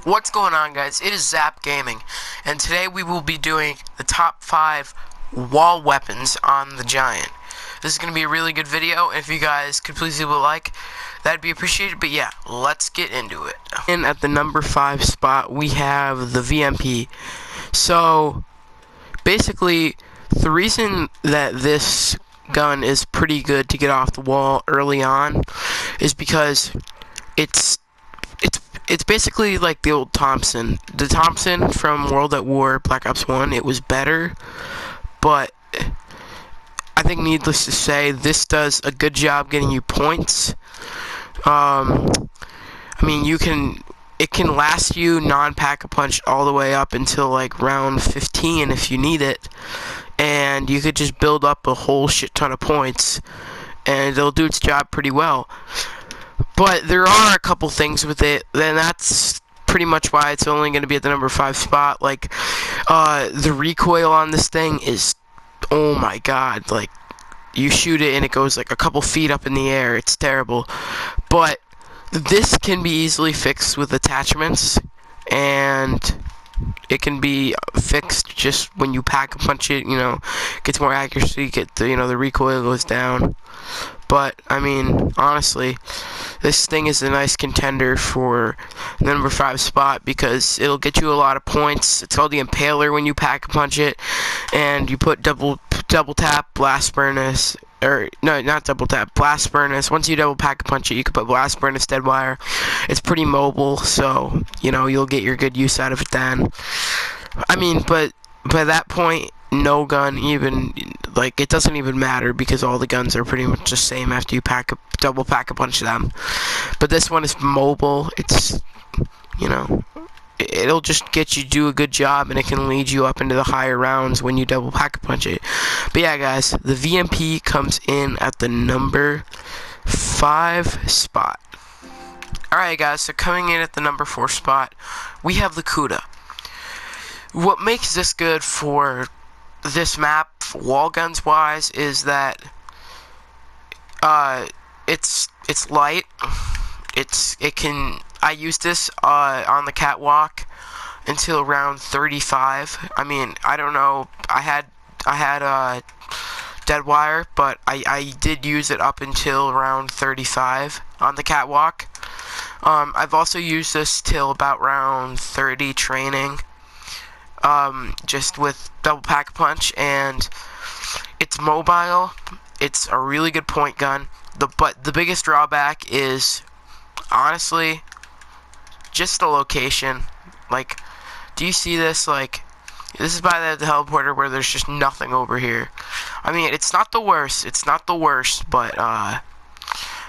What's going on, guys? It is Zap Gaming, and today we will be doing the top 5 wall weapons on the Giant. This is going to be a really good video, and if you guys could please leave a like, that'd be appreciated. But yeah, let's get into it. And at the number 5 spot, we have the VMP. So, basically, the reason that this gun is pretty good to get off the wall early on is because it's basically like the old Thompson. The Thompson from World at War, Black Ops 1, it was better, but I think needless to say, this does a good job getting you points. I mean, it can last you non-pack-a-punch all the way up until like round 15 if you need it, and you could just build up a whole shit ton of points, and it'll do its job pretty well. But there are a couple things with it, and that's pretty much why it's only going to be at the number 5 spot. Like, the recoil on this thing is, oh my god, like, you shoot it and it goes like a couple feet up in the air. It's terrible. But this can be easily fixed with attachments, and it can be fixed just when you pack-a-punch it, you know, gets more accuracy, the recoil goes down. But, I mean, honestly, this thing is a nice contender for the number 5 spot because it'll get you a lot of points. It's called the Impaler when you pack-a-punch it, and you put double tap, blast furnace, or, no, not double tap, blast furnace. Once you double pack-a-punch it, you can put blast furnace, dead wire. It's pretty mobile, so, you know, you'll get your good use out of it then. I mean, but by that point, no gun even, like, it doesn't even matter because all the guns are pretty much the same after you double pack-a-punch them. But this one is mobile. It's, you know, it'll just get you do a good job, and it can lead you up into the higher rounds when you double pack-a-punch it. But yeah, guys, the VMP comes in at the number 5 spot. Alright, guys, so coming in at the number 4 spot, we have the Kuda. What makes this good for this map, wall guns wise, is that it's light. I used this on the catwalk until round 35. I mean, I don't know. I had dead wire, but I did use it up until round 35 on the catwalk. I've also used this till about round 30 training. Just with double pack-a-punch, and it's mobile. It's a really good point gun. But the biggest drawback is, honestly, just the location. Like, do you see this? Like, this is by the teleporter where there's just nothing over here. I mean, it's not the worst. It's not the worst, but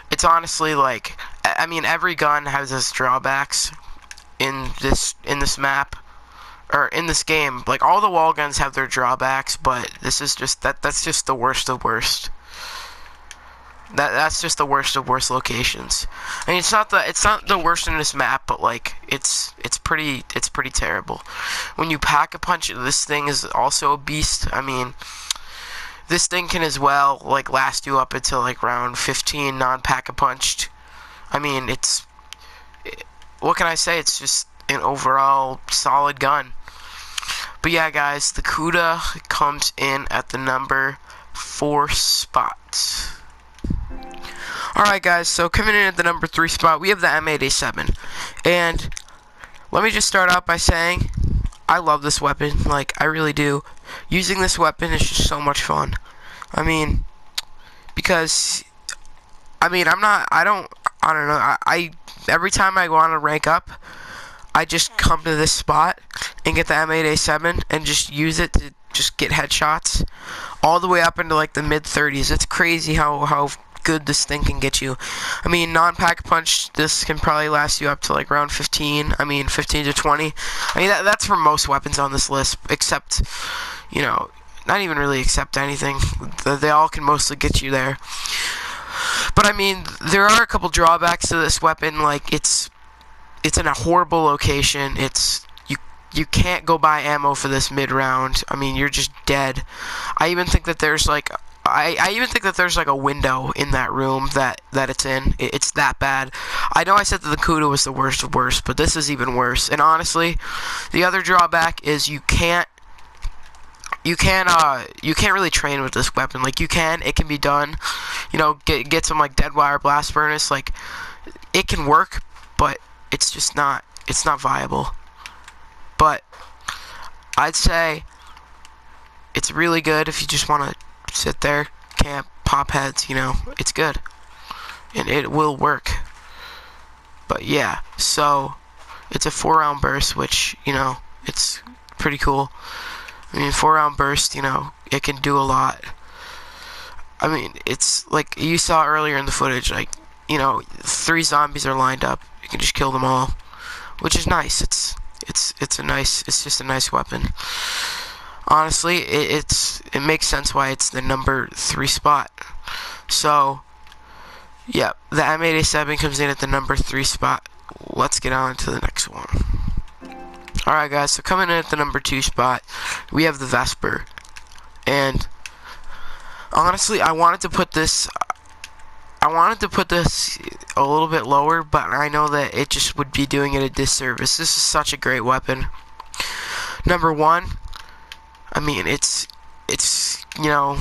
it's honestly like, I mean, every gun has its drawbacks in this map. Or in this game, like, all the wall guns have their drawbacks, but this is just that's just the worst of worst. That's just the worst of worst locations. I mean, it's not the worst in this map, but like it's pretty terrible. When you pack-a-punch it, this thing is also a beast. I mean, this thing can as well like last you up until like round 15 non-pack-a-punched. I mean, what can I say? It's just an overall solid gun. But yeah, guys, the Kuda comes in at the number 4 spot. Alright, guys, so coming in at the number 3 spot, we have the M8A7. And let me just start out by saying I love this weapon. Like, I really do. Using this weapon is just so much fun. I mean, because I don't know, every time I go on to rank up, I just come to this spot and get the M8A7 and just use it to just get headshots all the way up into like the mid-30s. It's crazy how good this thing can get you. I mean, non-pack-a-punch, this can probably last you up to like round 15. I mean, 15 to 20. I mean, that's for most weapons on this list, except, you know, not even really except anything. They all can mostly get you there. But I mean, there are a couple drawbacks to this weapon. Like, it's in a horrible location. You can't go buy ammo for this mid-round. I mean, you're just dead. I even think that there's like I even think that there's like a window in that room that it's in. It's that bad. I know I said that the Kuda was the worst of worst, but this is even worse. And honestly, the other drawback is you can't really train with this weapon. Like it can be done. You know, get some like Deadwire Blast Furnace. Like it can work, but it's just not viable. But I'd say it's really good if you just want to sit there, camp, pop heads, you know, it's good. And it will work. But yeah, so it's a 4-round burst, which, you know, it's pretty cool. I mean, 4-round burst, you know, it can do a lot. I mean, it's like you saw earlier in the footage, like, you know, 3 zombies are lined up. You can just kill them all, which is nice. It's just a nice weapon. Honestly, it makes sense why it's the number 3 spot. So, yeah, the M8A7 comes in at the number 3 spot. Let's get on to the next one. Alright guys, so coming in at the number 2 spot, we have the Vesper. And honestly, I wanted to put this a little bit lower, but I know that it just would be doing it a disservice. This is such a great weapon. Number 1, I mean, it's you know,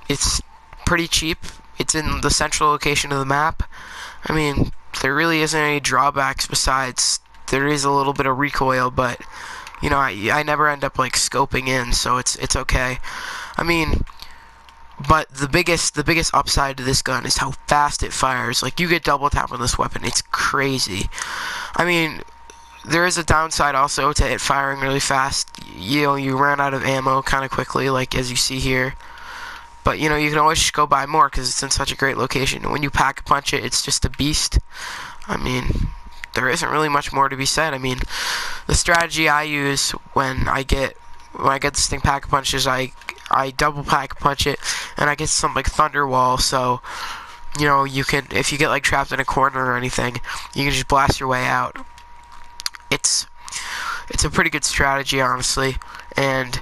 it's pretty cheap. It's in the central location of the map. I mean, there really isn't any drawbacks besides there is a little bit of recoil, but you know, I never end up like scoping in, so it's okay. I mean, but the biggest upside to this gun is how fast it fires. Like, you get double tap on this weapon, it's crazy. I mean, there is a downside also to it firing really fast. You know, you run out of ammo kind of quickly, like as you see here. But you know, you can always just go buy more because it's in such a great location. When you pack a punch it, it's just a beast. I mean, there isn't really much more to be said. I mean, the strategy I use when I get this thing pack a punch is I double pack a punch it, and I get some like thunder wall. So you know, you can, if you get like trapped in a corner or anything, you can just blast your way out. It's a pretty good strategy, honestly, and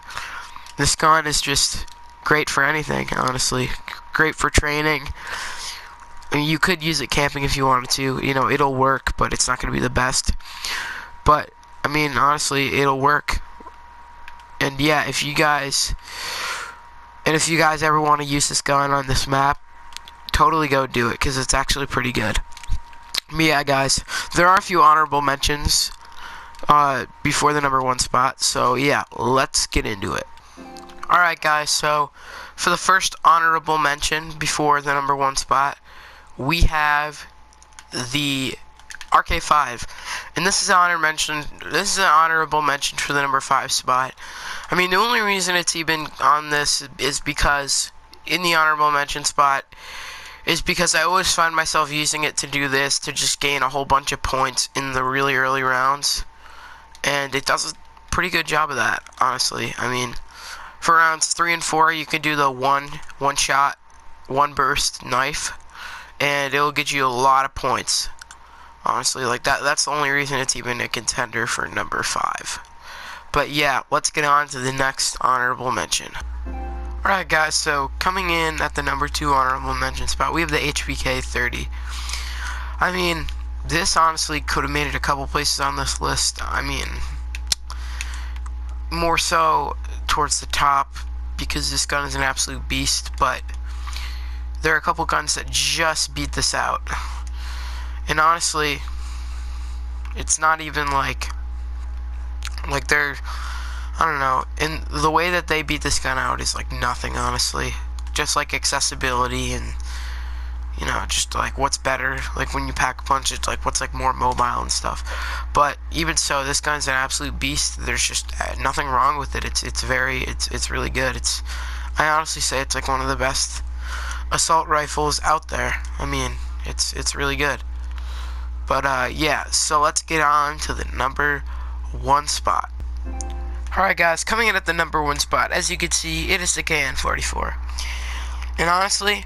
this gun is just great for anything, honestly. Great for training. I mean, you could use it camping if you wanted to. You know, it'll work, but it's not going to be the best. But I mean, honestly, it'll work. And yeah, if you guys ever want to use this gun on this map, totally go do it, because it's actually pretty good. Yeah, guys, there are a few honorable mentions before the number 1 spot, so yeah, let's get into it. Alright guys, so for the first honorable mention before the number 1 spot, we have the RK5, and this is an honorable mention for the number 5 spot. I mean, the only reason it's even on this is because in the honorable mention spot is because I always find myself using it to do this, to just gain a whole bunch of points in the really early rounds, and it does a pretty good job of that, honestly. I mean, for rounds 3 and 4, you can do the one shot, 1 burst knife, and it'll get you a lot of points. Honestly, like that's the only reason it's even a contender for number 5. But yeah, let's get on to the next honorable mention. Alright guys, so coming in at the number 2 honorable mention spot, we have the HVK 30. I mean, this honestly could have made it a couple places on this list. I mean, more so towards the top, because this gun is an absolute beast, but there are a couple guns that just beat this out. And honestly, it's not even like they're, I don't know, and the way that they beat this gun out is like nothing, honestly. Just like accessibility and, you know, just like what's better, like when you pack a punch, it's like what's like more mobile and stuff. But even so, this gun's an absolute beast. There's just nothing wrong with it. It's really good. I honestly say it's like one of the best assault rifles out there. I mean, it's really good. But yeah, so let's get on to the number 1 spot. Alright guys, coming in at the number 1 spot, as you can see, it is the KN-44. And honestly,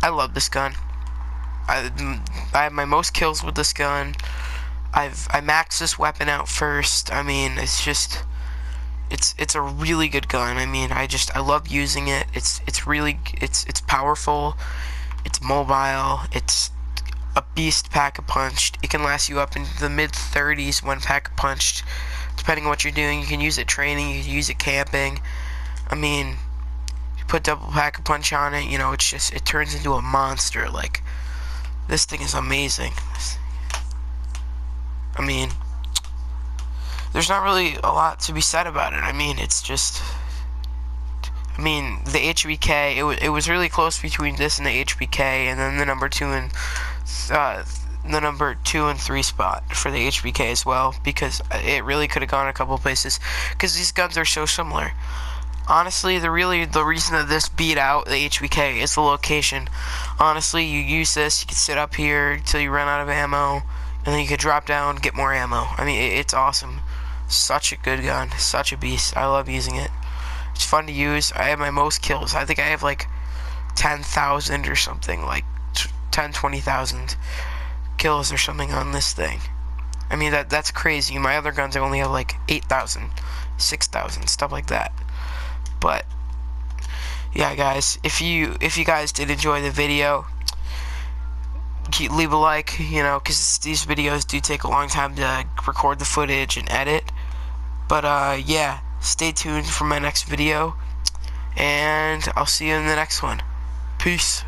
I love this gun. I have my most kills with this gun. I maxed this weapon out first. I mean, it's just, it's a really good gun. I mean, I love using it. It's powerful. It's mobile. It's a beast pack-a-punched. It can last you up into the mid-30s when pack-a-punched. Depending on what you're doing, you can use it training, you can use it camping. I mean, you put double pack-a-punch on it, you know, it turns into a monster. Like, this thing is amazing. I mean, there's not really a lot to be said about it. I mean, it's just, I mean, the HBK, it was really close between this and the HBK, and then the number 2 and the number 2 and 3 spot for the HBK as well, because it really could have gone a couple places, because these guns are so similar. Honestly, the reason that this beat out the HBK is the location. Honestly, you use this, you can sit up here until you run out of ammo, and then you can drop down, get more ammo. I mean, it's awesome. Such a good gun, such a beast. I love using it. It's fun to use. I have my most kills. I think I have like 10,000 or something, like 20,000 kills or something on this thing. I mean, that's crazy. My other guns I only have like 8,000, 6,000, stuff like that. But yeah, guys, if you guys did enjoy the video, leave a like, you know, because these videos do take a long time to record the footage and edit. But yeah, stay tuned for my next video, and I'll see you in the next one. Peace.